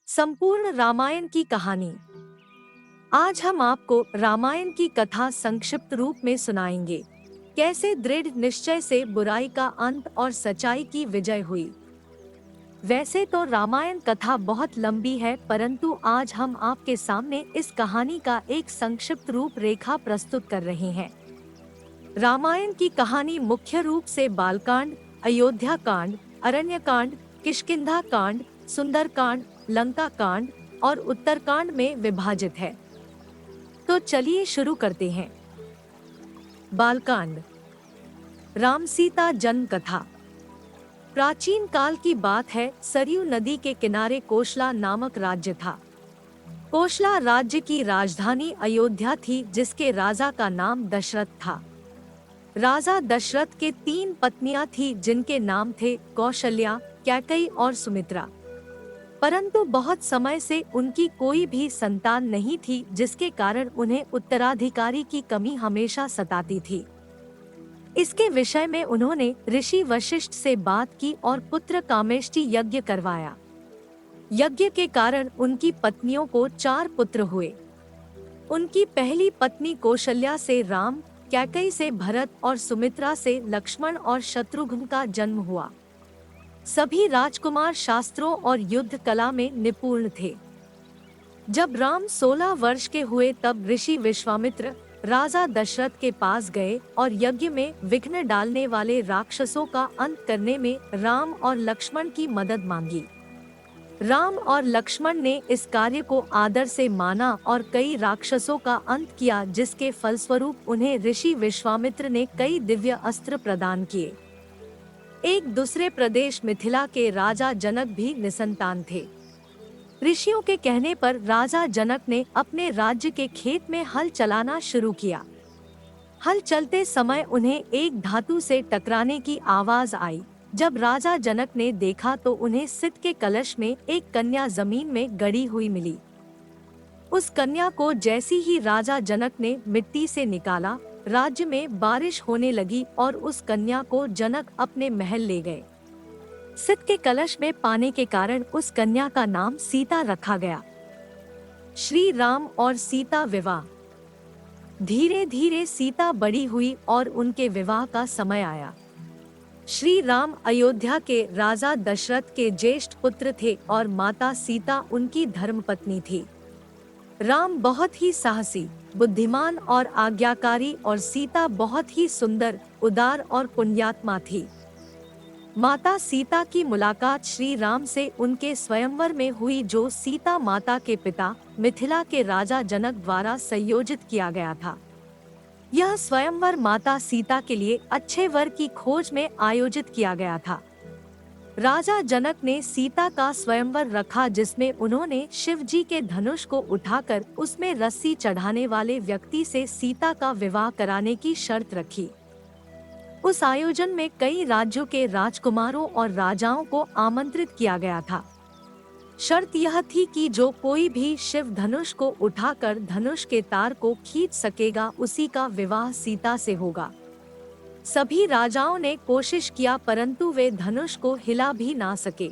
संपूर्ण रामायण की कहानी। आज हम आपको रामायण की कथा संक्षिप्त रूप में सुनाएंगे। कैसे दृढ़ निश्चय से बुराई का अंत और सच्चाई की विजय हुई। वैसे तो रामायण कथा बहुत लंबी है, परंतु आज हम आपके सामने इस कहानी का एक संक्षिप्त रूप रेखा प्रस्तुत कर रहे हैं। रामायण की कहानी मुख्य रूप से बालकांड, अयोध्या कांड, अरण्य कांड, किष्किंधा कांड, सुंदरकांड, लंका कांड और उत्तरकांड में विभाजित है। तो चलिए शुरू करते हैं। बालकांड। राम सीता जन्म कथा। प्राचीन काल की बात है। सरयू नदी के किनारे कोशला नामक राज्य था। कोशला राज्य की राजधानी अयोध्या थी, जिसके राजा का नाम दशरथ था। राजा दशरथ के 3 पत्नियां थी, जिनके नाम थे कौशल्या, कैकेयी और सुमित्रा। परंतु बहुत समय से उनकी कोई भी संतान नहीं थी, जिसके कारण उन्हें उत्तराधिकारी की कमी हमेशा सताती थी। इसके विषय में उन्होंने ऋषि वशिष्ठ से बात की और पुत्र कामेष्टि यज्ञ करवाया। यज्ञ के कारण उनकी पत्नियों को 4 पुत्र हुए। उनकी पहली पत्नी कौशल्या से राम, कैकेयी से भरत और सुमित्रा से लक्ष्मण और शत्रुघ्न का जन्म हुआ। सभी राजकुमार शास्त्रों और युद्ध कला में निपुण थे। जब राम 16 वर्ष के हुए, तब ऋषि विश्वामित्र राजा दशरथ के पास गए और यज्ञ में विघ्न डालने वाले राक्षसों का अंत करने में राम और लक्ष्मण की मदद मांगी। राम और लक्ष्मण ने इस कार्य को आदर से माना और कई राक्षसों का अंत किया, जिसके फलस्वरूप उन्हें ऋषि विश्वामित्र ने कई दिव्य अस्त्र प्रदान किए। एक दूसरे प्रदेश मिथिला के राजा जनक भी निसंतान थे। ऋषियों के कहने पर राजा जनक ने अपने राज्य के खेत में हल चलाना शुरू किया। हल चलते समय उन्हें एक धातु से टकराने की आवाज आई। जब राजा जनक ने देखा तो उन्हें सित के कलश में एक कन्या जमीन में गड़ी हुई मिली। उस कन्या को जैसी ही राजा जनक ने मिट्टी से निकाला, राज्य में बारिश होने लगी और उस कन्या को जनक अपने महल ले गए। सित के कलश में पाने के कारण उस कन्या का नाम सीता रखा गया। श्री राम और सीता विवाह। धीरे धीरे सीता बड़ी हुई और उनके विवाह का समय आया। श्री राम अयोध्या के राजा दशरथ के ज्येष्ठ पुत्र थे और माता सीता उनकी धर्मपत्नी थी। राम बहुत ही साहसी, बुद्धिमान और आज्ञाकारी और सीता बहुत ही सुंदर, उदार और पुण्यात्मा थी। माता सीता की मुलाकात श्री राम से उनके स्वयंवर में हुई, जो सीता माता के पिता मिथिला के राजा जनक द्वारा संयोजित किया गया था। यह स्वयंवर माता सीता के लिए अच्छे वर की खोज में आयोजित किया गया था। राजा जनक ने सीता का स्वयंवर रखा, जिसमें उन्होंने शिव जी के धनुष को उठाकर उसमें रस्सी चढ़ाने वाले व्यक्ति से सीता का विवाह कराने की शर्त रखी। उस आयोजन में कई राज्यों के राजकुमारों और राजाओं को आमंत्रित किया गया था। शर्त यह थी कि जो कोई भी शिव धनुष को उठाकर धनुष के तार को खींच सकेगा, उसी का विवाह सीता से होगा। सभी राजाओं ने कोशिश किया, परंतु वे धनुष को हिला भी ना सके।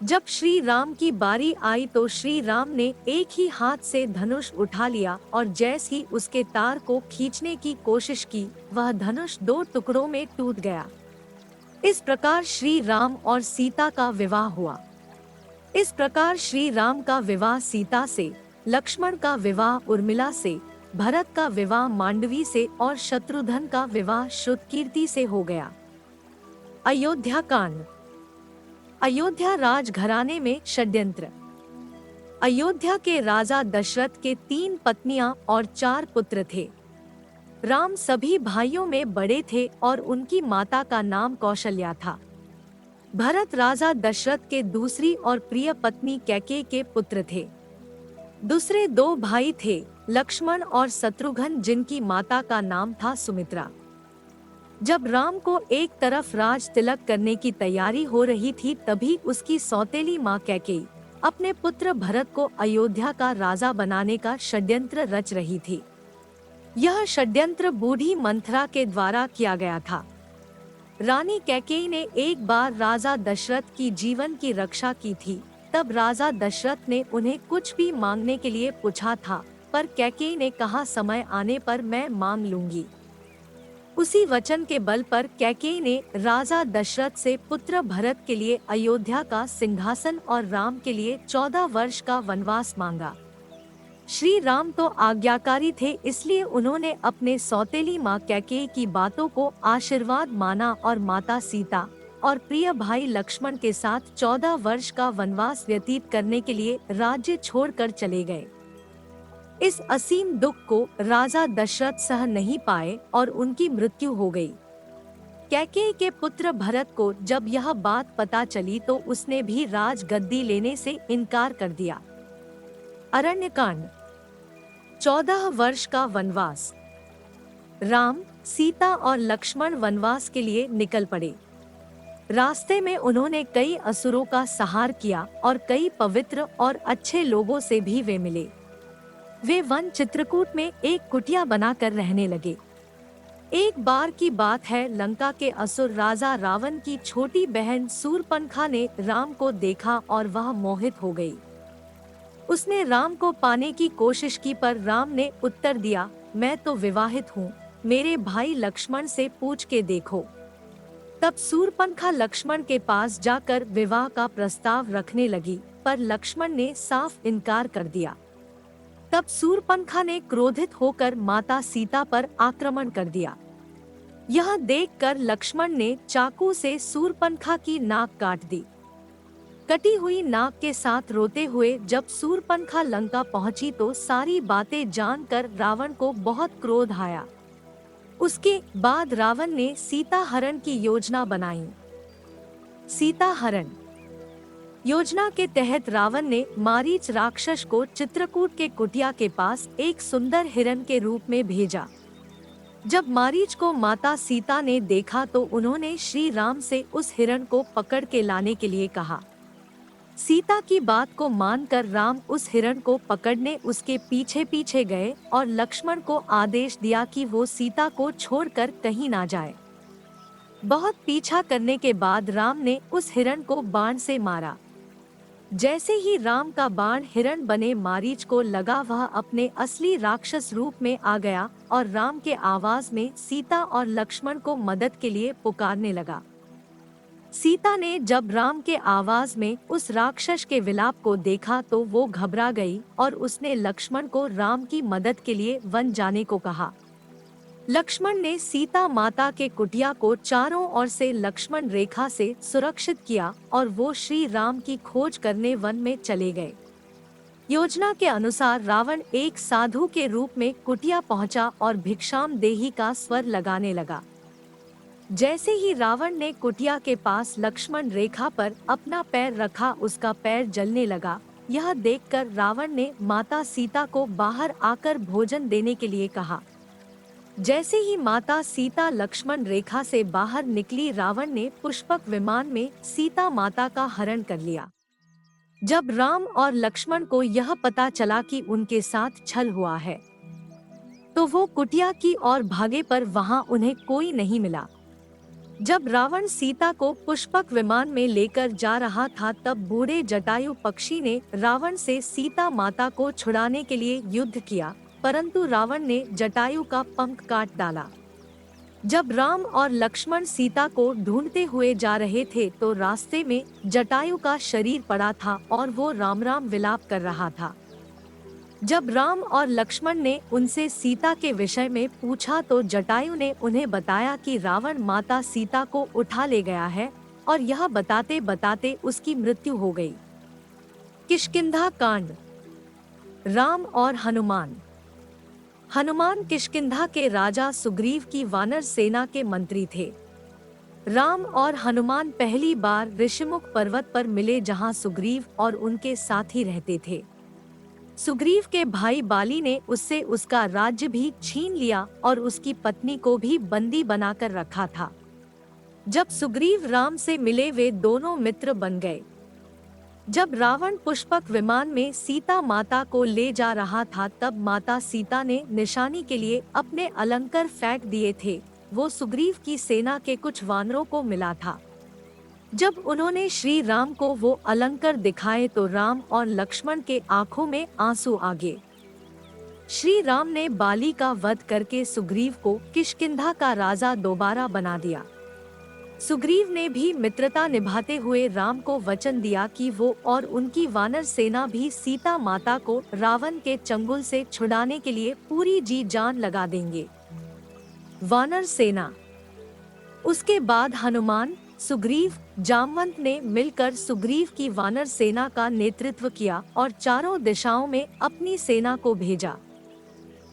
जब श्री राम की बारी आई तो श्री राम ने एक ही हाथ से धनुष उठा लिया और जैसे ही उसके तार को खींचने की कोशिश की, वह धनुष 2 टुकड़ों में टूट गया। इस प्रकार श्री राम और सीता का विवाह हुआ। इस प्रकार श्री राम का विवाह सीता से, लक्ष्मण का विवाह उर्मिला से, भरत का विवाह मांडवी से और शत्रुघ्न का विवाह श्रुतकीर्ति से हो गया। अयोध्या कांड। अयोध्या राजघराने में षड्यंत्र। अयोध्या के राजा दशरथ के 3 पत्नियां और 4 पुत्र थे। राम सभी भाइयों में बड़े थे और उनकी माता का नाम कौशल्या था। भरत राजा दशरथ के दूसरी और प्रिय पत्नी कैकेयी के पुत्र थे। दूसरे 2 भाई थे, लक्ष्मण और शत्रुघ्न, जिनकी माता का नाम था सुमित्रा। जब राम को एक तरफ राज तिलक करने की तैयारी हो रही थी, तभी उसकी सौतेली माँ कैकेयी अपने पुत्र भरत को अयोध्या का राजा बनाने का षड्यंत्र रच रही थी। यह षड्यंत्र बूढ़ी मंथरा के द्वारा किया गया था। रानी कैकेयी ने एक बार राजा दशरथ की जीवन की रक्षा की थी, तब राजा दशरथ ने उन्हें कुछ भी मांगने के लिए पूछा था, पर कैकेयी ने कहा समय आने पर मैं मांग लूंगी। उसी वचन के बल पर कैकेयी ने राजा दशरथ से पुत्र भरत के लिए अयोध्या का सिंहासन और राम के लिए 14 वर्ष का वनवास मांगा। श्री राम तो आज्ञाकारी थे, इसलिए उन्होंने अपने सौतेली माँ कैकेयी की बातों को आशीर्वाद माना और माता सीता और प्रिय भाई लक्ष्मण के साथ 14 वर्ष का वनवास व्यतीत करने के लिए राज्य छोड़कर चले गए। इस असीम दुख को राजा दशरथ सह नहीं पाए और उनकी मृत्यु हो गई। कैकेयी के पुत्र भरत को जब यह बात पता चली तो उसने भी राजगद्दी लेने से इनकार कर दिया। अरण्यकांड। 14 वर्ष का वनवास। राम, सीता और लक्ष्मण वनवास के लिए निकल पड़े। रास्ते में उन्होंने कई असुरों का संहार किया और कई पवित्र और अच्छे लोगों से भी वे मिले। वे वन चित्रकूट में एक कुटिया बनाकर रहने लगे। एक बार की बात है, लंका के असुर राजा रावण की छोटी बहन शूर्पणखा ने राम को देखा और वह मोहित हो गई। उसने राम को पाने की कोशिश की, पर राम ने उत्तर दिया, मैं तो विवाहित हूँ, मेरे भाई लक्ष्मण से पूछ के देखो। तब शूर्पणखा लक्ष्मण के पास जाकर विवाह का प्रस्ताव रखने लगी, पर लक्ष्मण ने साफ इनकार कर दिया। तब शूर्पणखा ने क्रोधित होकर माता सीता पर आक्रमण कर दिया। यह देखकर लक्ष्मण ने चाकू से शूर्पणखा की नाक काट दी। कटी हुई नाक के साथ रोते हुए जब शूर्पणखा लंका पहुंची तो सारी बातें जानकर रावण को बहुत क्रोध आया। उसके बाद रावण ने सीता हरण की योजना बनाई। सीता हरण योजना के तहत रावण ने मारीच राक्षस को चित्रकूट के कुटिया के पास एक सुंदर हिरण के रूप में भेजा। जब मारीच को माता सीता ने देखा तो उन्होंने श्री राम से उस हिरण को पकड़ के लाने के लिए कहा। सीता की बात को मानकर राम उस हिरण को पकड़ने उसके पीछे पीछे गए और लक्ष्मण को आदेश दिया कि वो सीता को छोड़कर कहीं ना जाए। बहुत पीछा करने के बाद राम ने उस हिरण को बाण से मारा। जैसे ही राम का बाण हिरण बने मारीच को लगा, वह अपने असली राक्षस रूप में आ गया और राम के आवाज में सीता और लक्ष्मण को मदद के लिए पुकारने लगा। सीता ने जब राम के आवाज में उस राक्षस के विलाप को देखा तो वो घबरा गई और उसने लक्ष्मण को राम की मदद के लिए वन जाने को कहा। लक्ष्मण ने सीता माता के कुटिया को चारों ओर से लक्ष्मण रेखा से सुरक्षित किया और वो श्री राम की खोज करने वन में चले गए। योजना के अनुसार रावण एक साधु के रूप में कुटिया पहुंचा और भिक्षाम देही का स्वर लगाने लगा। जैसे ही रावण ने कुटिया के पास लक्ष्मण रेखा पर अपना पैर रखा, उसका पैर जलने लगा। यह देखकर रावण ने माता सीता को बाहर आकर भोजन देने के लिए कहा। जैसे ही माता सीता लक्ष्मण रेखा से बाहर निकली, रावण ने पुष्पक विमान में सीता माता का हरण कर लिया। जब राम और लक्ष्मण को यह पता चला कि उनके साथ छल हुआ है तो वो कुटिया की ओर भागे, पर वहां उन्हें कोई नहीं मिला। जब रावण सीता को पुष्पक विमान में लेकर जा रहा था तब बूढ़े जटायु पक्षी ने रावण से सीता माता को छुड़ाने के लिए युद्ध किया, परंतु रावण ने जटायु का पंख काट डाला। जब राम और लक्ष्मण सीता को ढूंढते हुए जा रहे थे तो रास्ते में जटायु का शरीर पड़ा था और वो राम राम विलाप कर रहा था। जब राम और लक्ष्मण ने उनसे सीता के विषय में पूछा तो जटायु ने उन्हें बताया कि रावण माता सीता को उठा ले गया है, और यह बताते बताते उसकी मृत्यु हो गई। किष्किंधा कांड। राम और हनुमान। हनुमान किष्किंधा के राजा सुग्रीव की वानर सेना के मंत्री थे। राम और हनुमान पहली बार ऋषिमुख पर्वत पर मिले, जहां सुग्रीव और उनके साथी रहते थे। सुग्रीव के भाई बाली ने उससे उसका राज्य भी छीन लिया और उसकी पत्नी को भी बंदी बनाकर रखा था। जब सुग्रीव राम से मिले वे दोनों मित्र बन गए। जब रावण पुष्पक विमान में सीता माता को ले जा रहा था तब माता सीता ने निशानी के लिए अपने अलंकर फेंक दिए थे। वो सुग्रीव की सेना के कुछ वानरों को मिला था। जब उन्होंने श्री राम को वो अलंकार दिखाए तो राम और लक्ष्मण के आंखों में आंसू आ गए। श्री राम ने बाली का वध करके सुग्रीव को किष्किंधा का राजा दोबारा बना दिया। सुग्रीव ने भी मित्रता निभाते हुए राम को वचन दिया कि वो और उनकी वानर सेना भी सीता माता को रावण के चंगुल से छुड़ाने के लिए पूरी जी जान लगा देंगे। वानर सेना। उसके बाद हनुमान, सुग्रीव, जामवंत ने मिलकर सुग्रीव की वानर सेना का नेतृत्व किया और चारों दिशाओं में अपनी सेना को भेजा।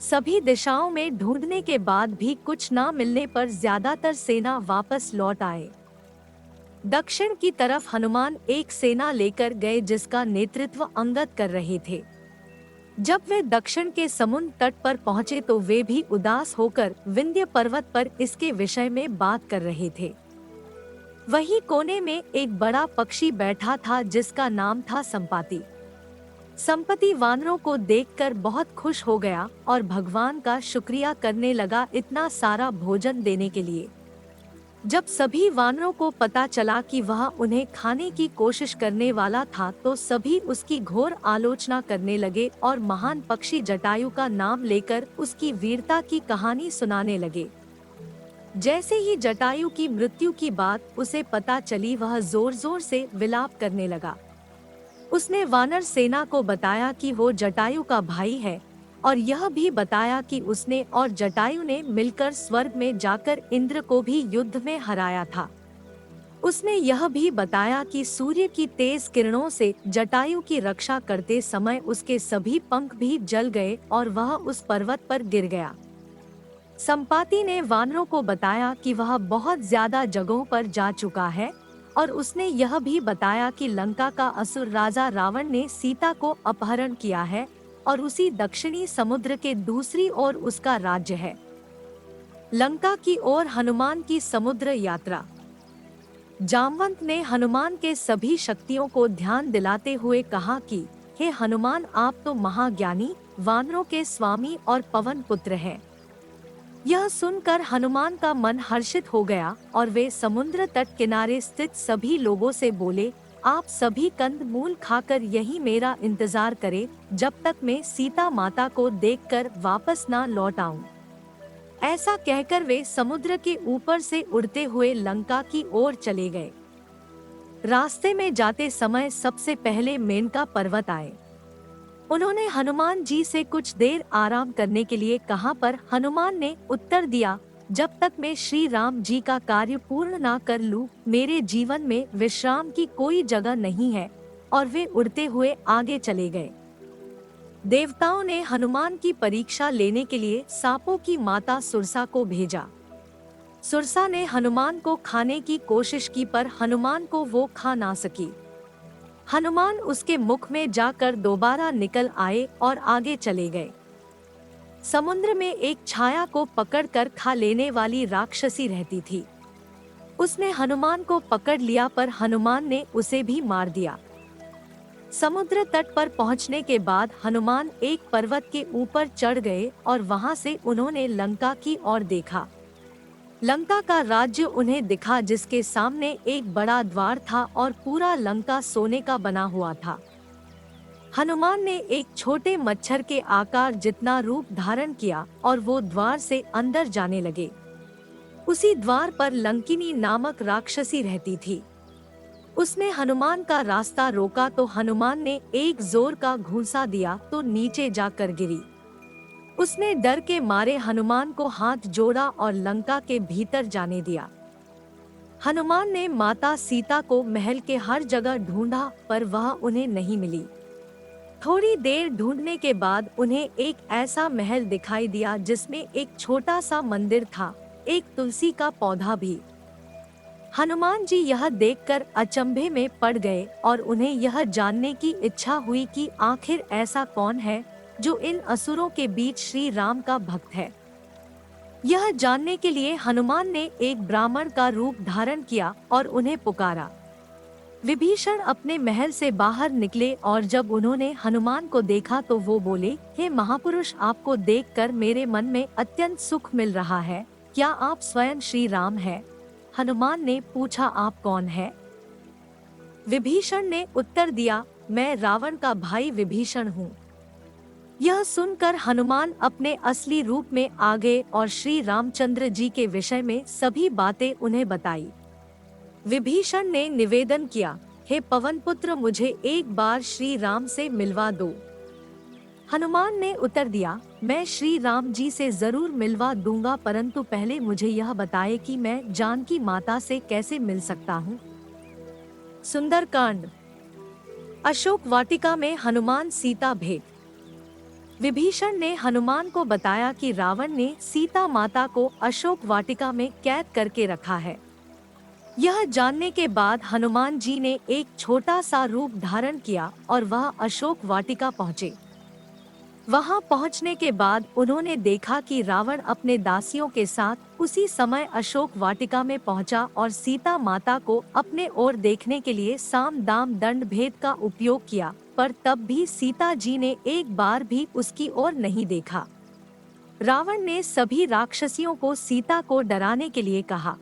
सभी दिशाओं में ढूंढने के बाद भी कुछ न मिलने पर ज्यादातर सेना वापस लौट आए। दक्षिण की तरफ हनुमान एक सेना लेकर गए जिसका नेतृत्व अंगद कर रहे थे। जब वे दक्षिण के समुद्र तट पर पहुंचे तो वे भी उदास होकर विंध्य पर्वत पर इसके विषय में बात कर रहे थे। वहीं कोने में एक बड़ा पक्षी बैठा था जिसका नाम था संपाति। संपत्ति वानरों को देखकर बहुत खुश हो गया और भगवान का शुक्रिया करने लगा इतना सारा भोजन देने के लिए। जब सभी वानरों को पता चला कि वह उन्हें खाने की कोशिश करने वाला था तो सभी उसकी घोर आलोचना करने लगे और महान पक्षी जटायु का नाम लेकर उसकी वीरता की कहानी सुनाने लगे। जैसे ही जटायु की मृत्यु की बात उसे पता चली वह जोर जोर से विलाप करने लगा। उसने वानर सेना को बताया कि वो जटायु का भाई है और यह भी बताया कि उसने और जटायु ने मिलकर स्वर्ग में जाकर इंद्र को भी युद्ध में हराया था। उसने यह भी बताया कि सूर्य की तेज किरणों से जटायु की रक्षा करते समय उसके सभी पंख भी जल गए और वह उस पर्वत पर गिर गया। संपाति ने वानरों को बताया कि वह बहुत ज्यादा जगहों पर जा चुका है और उसने यह भी बताया कि लंका का असुर राजा रावण ने सीता को अपहरण किया है और उसी दक्षिणी समुद्र के दूसरी ओर उसका राज्य है। लंका की ओर हनुमान की समुद्र यात्रा। जामवंत ने हनुमान के सभी शक्तियों को ध्यान दिलाते हुए कहा कि हे हनुमान, आप तो महाज्ञानी, वानरों के स्वामी और पवन पुत्र हैं। यह सुनकर हनुमान का मन हर्षित हो गया और वे समुद्र तट किनारे स्थित सभी लोगों से बोले, आप सभी कंद मूल खाकर यही मेरा इंतजार करें जब तक मैं सीता माता को देखकर वापस ना लौट आऊं। ऐसा कहकर वे समुद्र के ऊपर से उड़ते हुए लंका की ओर चले गए। रास्ते में जाते समय सबसे पहले मेनका पर्वत आए। उन्होंने हनुमान जी से कुछ देर आराम करने के लिए कहा पर हनुमान ने उत्तर दिया, जब तक मैं श्री राम जी का कार्य पूर्ण ना कर लूं, मेरे जीवन में विश्राम की कोई जगह नहीं है। और वे उड़ते हुए आगे चले गए। देवताओं ने हनुमान की परीक्षा लेने के लिए सांपों की माता सुरसा को भेजा। सुरसा ने हनुमान को खाने की कोशिश की पर हनुमान को वो खा ना सकी। हनुमान उसके मुख में जाकर दोबारा निकल आए और आगे चले गए। समुद्र में एक छाया को पकड़कर खा लेने वाली राक्षसी रहती थी। उसने हनुमान को पकड़ लिया पर हनुमान ने उसे भी मार दिया। समुद्र तट पर पहुंचने के बाद हनुमान एक पर्वत के ऊपर चढ़ गए और वहां से उन्होंने लंका की ओर देखा। लंका का राज्य उन्हें दिखा जिसके सामने एक बड़ा द्वार था और पूरा लंका सोने का बना हुआ था। हनुमान ने एक छोटे मच्छर के आकार जितना रूप धारण किया और वो द्वार से अंदर जाने लगे। उसी द्वार पर लंकिनी नामक राक्षसी रहती थी। उसने हनुमान का रास्ता रोका तो हनुमान ने एक जोर का घूंसा दिया तो नीचे जाकर गिरी। उसने डर के मारे हनुमान को हाथ जोड़ा और लंका के भीतर जाने दिया। हनुमान ने माता सीता को महल के हर जगह ढूंढा पर वह उन्हें नहीं मिली। थोड़ी देर ढूंढने के बाद उन्हें एक ऐसा महल दिखाई दिया जिसमें एक छोटा सा मंदिर था, एक तुलसी का पौधा भी। हनुमान जी यह देखकर अचंभे में पड़ गए और उन्हें यह जानने की इच्छा हुई कि आखिर ऐसा कौन है जो इन असुरों के बीच श्री राम का भक्त है। यह जानने के लिए हनुमान ने एक ब्राह्मण का रूप धारण किया और उन्हें पुकारा। विभीषण अपने महल से बाहर निकले और जब उन्होंने हनुमान को देखा तो वो बोले, हे महापुरुष, आपको देखकर मेरे मन में अत्यंत सुख मिल रहा है। क्या आप स्वयं श्री राम हैं? हनुमान ने पूछा, आप कौन है? विभीषण ने उत्तर दिया, मैं रावण का भाई विभीषण हूँ। यह सुनकर हनुमान अपने असली रूप में आ गए और श्री रामचंद्र जी के विषय में सभी बातें उन्हें बताई। विभीषण ने निवेदन किया, हे पवन पुत्र, मुझे एक बार श्री राम से मिलवा दो। हनुमान ने उत्तर दिया, मैं श्री राम जी से जरूर मिलवा दूंगा, परंतु पहले मुझे यह बताए कि मैं जानकी माता से कैसे मिल सकता हूँ। सुंदरकांड। अशोक वाटिका में हनुमान सीता भेंट। विभीषण ने हनुमान को बताया कि रावण ने सीता माता को अशोक वाटिका में कैद करके रखा है। यह जानने के बाद हनुमान जी ने एक छोटा सा रूप धारण किया और वह अशोक वाटिका पहुँचे। वहां पहुंचने के बाद उन्होंने देखा कि रावण अपने दासियों के साथ उसी समय अशोक वाटिका में पहुंचा और सीता माता को अपने ओर देखने के लिए साम दाम दंड भेद का उपयोग किया, पर तब भी सीता जी ने एक बार भी उसकी ओर नहीं देखा। रावण ने सभी राक्षसियों को सीता को डराने के लिए कहा,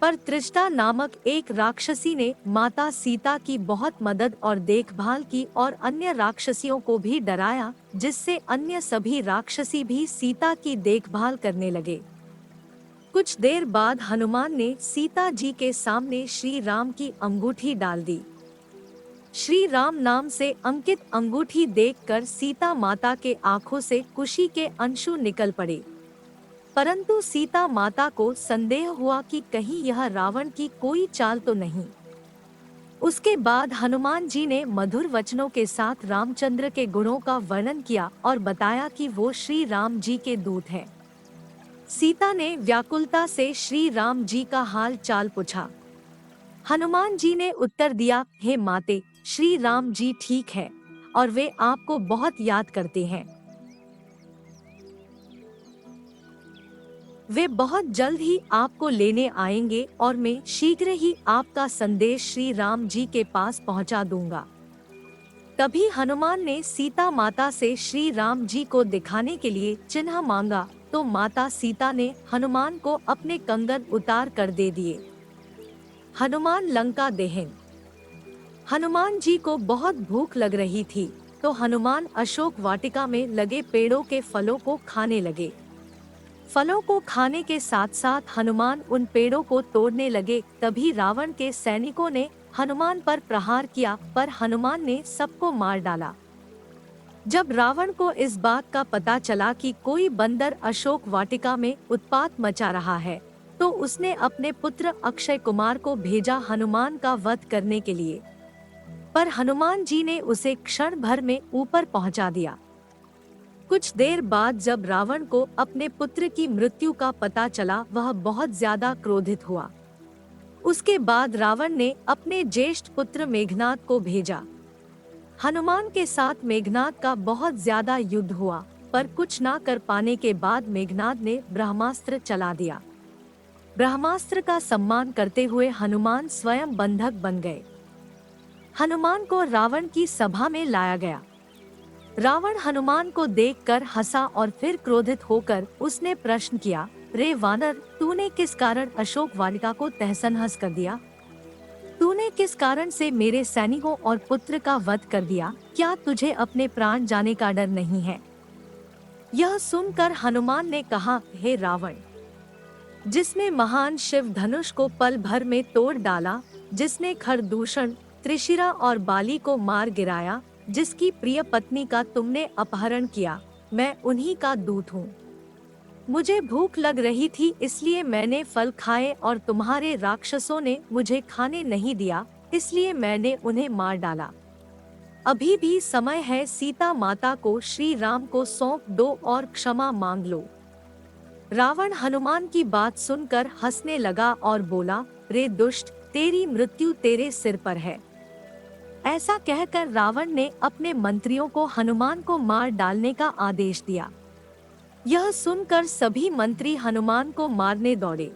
पर त्रिष्टा नामक एक राक्षसी ने माता सीता की बहुत मदद और देखभाल की और अन्य राक्षसियों को भी डराया, जिससे अन्य सभी राक्षसी भी सीता की देखभाल करने लगे। कुछ देर बाद हनुमान ने सीता जी के सामने श्री राम की अंगूठी डाल दी। श्री राम नाम से अंकित अंगूठी देखकर सीता माता के आंखों से खुशी के अंशु निकल पड़े, परंतु सीता माता को संदेह हुआ कि कहीं यह रावण की कोई चाल तो नहीं। उसके बाद हनुमान जी ने मधुर वचनों के साथ रामचंद्र के गुणों का वर्णन किया और बताया कि वो श्री राम जी के दूत हैं। सीता ने व्याकुलता से श्री राम जी का हाल चाल पूछा। हनुमान जी ने उत्तर दिया, हे माते, श्री राम जी ठीक है और वे आपको बहुत याद करते हैं। वे बहुत जल्द ही आपको लेने आएंगे और मैं शीघ्र ही आपका संदेश श्री राम जी के पास पहुंचा दूंगा। तभी हनुमान ने सीता माता से श्री राम जी को दिखाने के लिए चिन्ह मांगा, तो माता सीता ने हनुमान को अपने कंगन उतार कर दे दिए। हनुमान लंका दहन। हनुमान जी को बहुत भूख लग रही थी, तो हनुमान अशोक वाटिका में लगे पेड़ों के फलों को खाने लगे। फलों को खाने के साथ साथ हनुमान उन पेड़ों को तोड़ने लगे। तभी रावण के सैनिकों ने हनुमान पर प्रहार किया, पर हनुमान ने सबको मार डाला। जब रावण को इस बात का पता चला कि कोई बंदर अशोक वाटिका में उत्पात मचा रहा है, तो उसने अपने पुत्र अक्षय कुमार को भेजा हनुमान का वध करने के लिए, पर हनुमान जी ने उसे क्षण भर में ऊपर पहुंचा दिया। कुछ देर बाद जब रावण को अपने पुत्र की मृत्यु का पता चला, वह बहुत ज्यादा क्रोधित हुआ। उसके बाद रावण ने अपने ज्येष्ठ पुत्र मेघनाद को भेजा। हनुमान के साथ मेघनाद का बहुत ज्यादा युद्ध हुआ, पर कुछ ना कर पाने के बाद मेघनाद ने ब्रह्मास्त्र चला दिया। ब्रह्मास्त्र का सम्मान करते हुए हनुमान स्वयं बंधक बन गए। हनुमान को रावण की सभा में लाया गया। रावण हनुमान को देखकर हंसा और फिर क्रोधित होकर उसने प्रश्न किया, रे वानर, तूने किस कारण अशोक वाटिका को तहस-नहस कर दिया? तूने किस कारण से मेरे सैनिकों और पुत्र का वध कर दिया? क्या तुझे अपने प्राण जाने का डर नहीं है? यह सुनकर हनुमान ने कहा, हे रावण, जिसने महान शिव धनुष को पल भर में तोड़ डाला, जिसने खरदूषण, त्रिशिरा और बाली को मार गिराया, जिसकी प्रिय पत्नी का तुमने अपहरण किया, मैं उन्हीं का दूत हूँ। मुझे भूख लग रही थी, इसलिए मैंने फल खाए और तुम्हारे राक्षसों ने मुझे खाने नहीं दिया, इसलिए मैंने उन्हें मार डाला। अभी भी समय है, सीता माता को श्री राम को सौंप दो और क्षमा मांग लो। रावण हनुमान की बात सुनकर हंसने लगा और बोला, रे दुष्ट, तेरी मृत्यु तेरे सिर पर है। ऐसा कहकर रावण ने अपने मंत्रियों को हनुमान को मार डालने का आदेश दिया। यह सुनकर सभी मंत्री हनुमान को मारने दौड़े।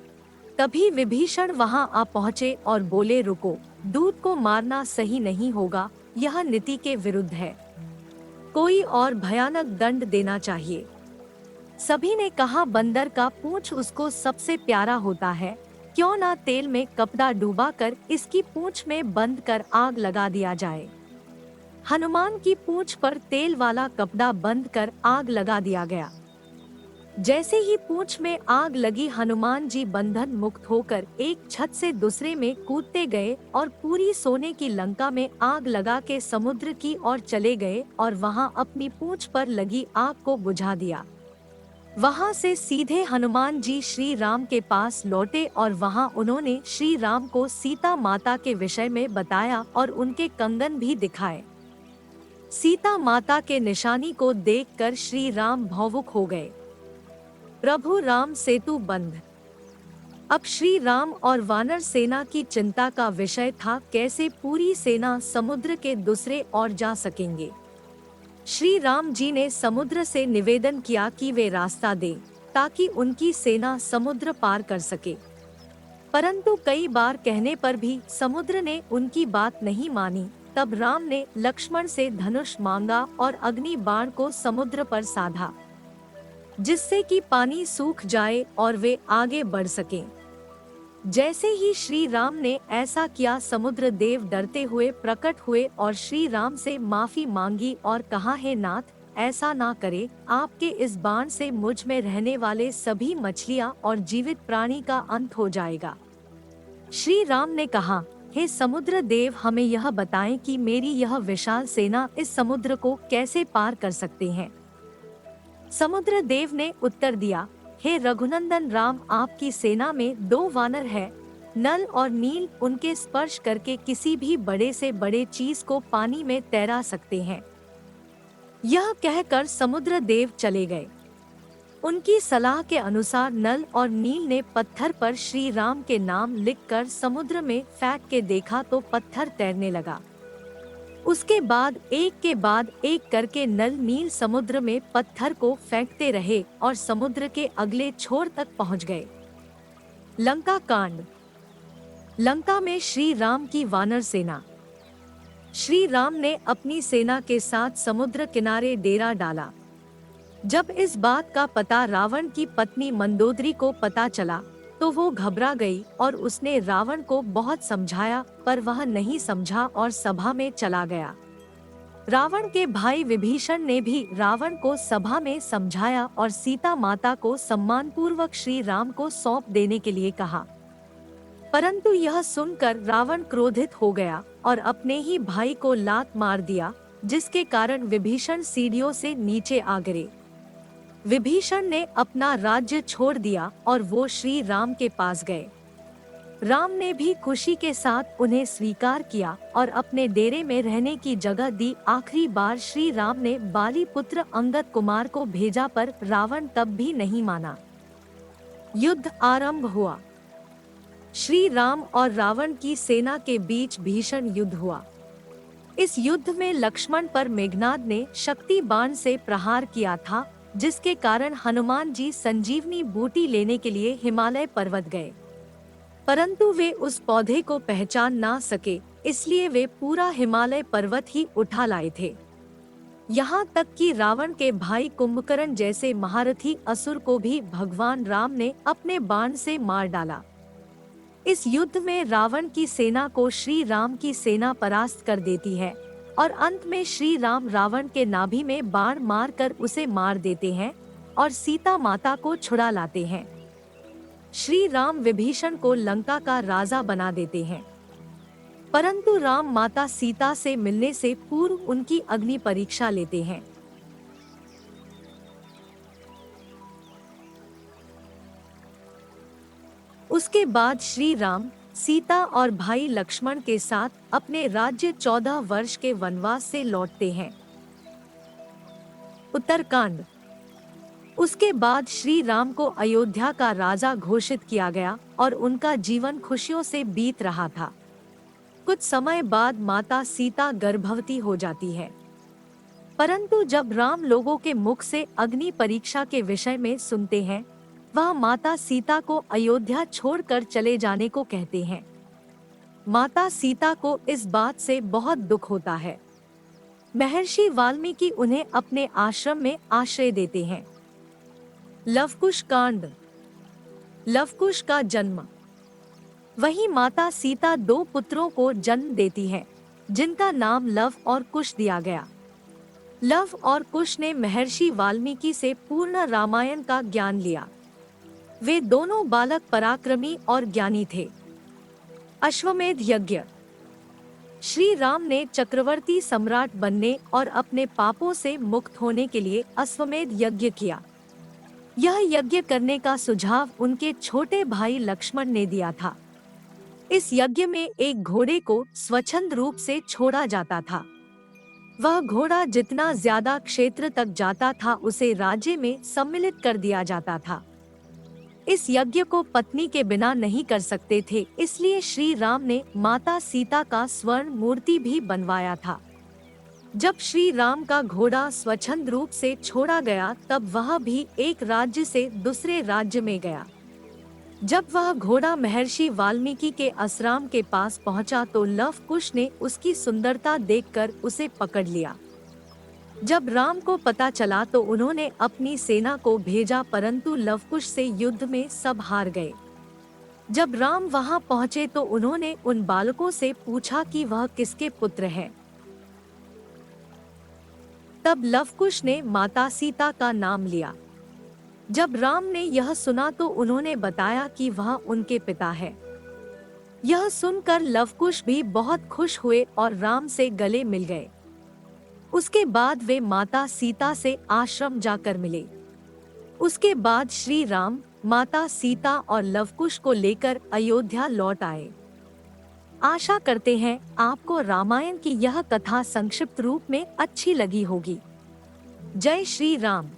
तभी विभीषण वहां आ पहुँचे और बोले, रुको, दूत को मारना सही नहीं होगा, यह नीति के विरुद्ध है। कोई और भयानक दंड देना चाहिए। सभी ने कहा, बंदर का पूंछ उसको सबसे प्यारा होता है, क्यों ना तेल में कपड़ा डुबाकर इसकी पूंछ में बंद कर आग लगा दिया जाए। हनुमान की पूंछ पर तेल वाला कपड़ा बंद कर आग लगा दिया गया। जैसे ही पूंछ में आग लगी, हनुमान जी बंधन मुक्त होकर एक छत से दूसरे में कूदते गए और पूरी सोने की लंका में आग लगा के समुद्र की ओर चले गए और वहां अपनी पूंछ पर लगी आग को बुझा दिया। वहां से सीधे हनुमान जी श्री राम के पास लौटे और वहां उन्होंने श्री राम को सीता माता के विषय में बताया और उनके कंगन भी दिखाए। सीता माता के निशानी को देखकर श्री राम भावुक हो गए। प्रभु राम सेतु बंध। अब श्री राम और वानर सेना की चिंता का विषय था कैसे पूरी सेना समुद्र के दूसरे ओर जा सकेंगे। श्री राम जी ने समुद्र से निवेदन किया कि वे रास्ता दें ताकि उनकी सेना समुद्र पार कर सके, परंतु कई बार कहने पर भी समुद्र ने उनकी बात नहीं मानी। तब राम ने लक्ष्मण से धनुष मांगा और अग्नि बाण को समुद्र पर साधा, जिससे कि पानी सूख जाए और वे आगे बढ़ सकें। जैसे ही श्री राम ने ऐसा किया, समुद्र देव डरते हुए प्रकट हुए और श्री राम से माफी मांगी और कहा, हे नाथ, ऐसा ना करे, आपके इस बाण से मुझ में रहने वाले सभी मछलियां और जीवित प्राणी का अंत हो जाएगा। श्री राम ने कहा, हे समुद्र देव, हमें यह बताएं कि मेरी यह विशाल सेना इस समुद्र को कैसे पार कर सकते हैं। समुद्र देव ने उत्तर दिया, हे रघुनंदन राम, आपकी सेना में 2 वानर है, नल और नील। उनके स्पर्श करके किसी भी बड़े से बड़े चीज को पानी में तैरा सकते हैं। यह कहकर समुद्र देव चले गए। उनकी सलाह के अनुसार नल और नील ने पत्थर पर श्री राम के नाम लिखकर समुद्र में फेंक के देखा तो पत्थर तैरने लगा। उसके बाद एक के बाद एक करके नल नील समुद्र में पत्थर को फेंकते रहे और समुद्र के अगले छोर तक पहुंच गए। लंका कांड। लंका में श्री राम की वानर सेना। श्री राम ने अपनी सेना के साथ समुद्र किनारे डेरा डाला। जब इस बात का पता रावण की पत्नी मंदोदरी को पता चला तो वो घबरा गई और उसने रावण को बहुत समझाया, पर वह नहीं समझा और सभा में चला गया। रावण के भाई विभीषण ने भी रावण को सभा में समझाया और सीता माता को सम्मानपूर्वक श्री राम को सौंप देने के लिए कहा, परंतु यह सुनकर रावण क्रोधित हो गया और अपने ही भाई को लात मार दिया, जिसके कारण विभीषण सीढ़ियों से नीचे आ गिरे। विभीषण ने अपना राज्य छोड़ दिया और वो श्री राम के पास गए। राम ने भी खुशी के साथ उन्हें स्वीकार किया और अपने डेरे में रहने की जगह दी। आखिरी बार श्री राम ने बाली पुत्र अंगद कुमार को भेजा, पर रावण तब भी नहीं माना। युद्ध आरंभ हुआ। श्री राम और रावण की सेना के बीच भीषण युद्ध हुआ। इस युद्ध में लक्ष्मण पर मेघनाद ने शक्ति बाण से प्रहार किया था, जिसके कारण हनुमान जी संजीवनी बूटी लेने के लिए हिमालय पर्वत गए, परंतु वे उस पौधे को पहचान ना सके, इसलिए वे पूरा हिमालय पर्वत ही उठा लाए थे। यहाँ तक कि रावण के भाई कुंभकर्ण जैसे महारथी असुर को भी भगवान राम ने अपने बाण से मार डाला। इस युद्ध में रावण की सेना को श्री राम की सेना परास्त कर देती है और अंत में श्री राम रावण के नाभि में बाण मारकर उसे मार देते हैं और सीता माता को छुड़ा लाते हैं। श्री राम विभीषण को लंका का राजा बना देते हैं, परंतु राम माता सीता से मिलने से पूर्व उनकी अग्नि परीक्षा लेते हैं। उसके बाद श्री राम, सीता और भाई लक्ष्मण के साथ अपने राज्य 14 वर्ष के वनवास से लौटते हैं। उत्तरकांड। उसके बाद श्री राम को अयोध्या का राजा घोषित किया गया और उनका जीवन खुशियों से बीत रहा था। कुछ समय बाद माता सीता गर्भवती हो जाती है, परंतु जब राम लोगों के मुख से अग्नि परीक्षा के विषय में सुनते हैं, वह माता सीता को अयोध्या छोड़कर चले जाने को कहते हैं। माता सीता को इस बात से बहुत दुख होता है। महर्षि वाल्मीकि उन्हें अपने आश्रम में आश्रय देते हैं। लवकुश कांड। लवकुश का जन्म। वहीं माता सीता 2 पुत्रों को जन्म देती है, जिनका नाम लव और कुश दिया गया। लव और कुश ने महर्षि वाल्मीकि से पूर्ण रामायण का ज्ञान लिया। वे दोनों बालक पराक्रमी और ज्ञानी थे। अश्वमेध यज्ञ। श्री राम ने चक्रवर्ती सम्राट बनने और अपने पापों से मुक्त होने के लिए अश्वमेध यज्ञ किया। यह यज्ञ करने का सुझाव उनके छोटे भाई लक्ष्मण ने दिया था। इस यज्ञ में एक घोड़े को स्वच्छंद रूप से छोड़ा जाता था। वह घोड़ा जितना ज्यादा क्षेत्र तक जाता था उसे राज्य में सम्मिलित कर दिया जाता था। इस यज्ञ को पत्नी के बिना नहीं कर सकते थे, इसलिए श्री राम ने माता सीता का स्वर्ण मूर्ति भी बनवाया था। जब श्री राम का घोड़ा स्वच्छंद रूप से छोड़ा गया तब वह भी एक राज्य से दूसरे राज्य में गया। जब वह घोड़ा महर्षि वाल्मीकि के आश्रम के पास पहुंचा तो लव कुश ने उसकी सुंदरता देखकर उसे पकड़ लिया। जब राम को पता चला तो उन्होंने अपनी सेना को भेजा, परंतु लवकुश से युद्ध में सब हार गए। जब राम वहां पहुंचे तो उन्होंने उन बालकों से पूछा कि वह किसके पुत्र हैं। तब लवकुश ने माता सीता का नाम लिया। जब राम ने यह सुना तो उन्होंने बताया कि वह उनके पिता है। यह सुनकर लवकुश भी बहुत खुश हुए और राम से गले मिल गए। उसके बाद वे माता सीता से आश्रम जाकर मिले। उसके बाद श्री राम, माता सीता और लवकुश को लेकर अयोध्या लौट आए। आशा करते हैं आपको रामायण की यह कथा संक्षिप्त रूप में अच्छी लगी होगी। जय श्री राम।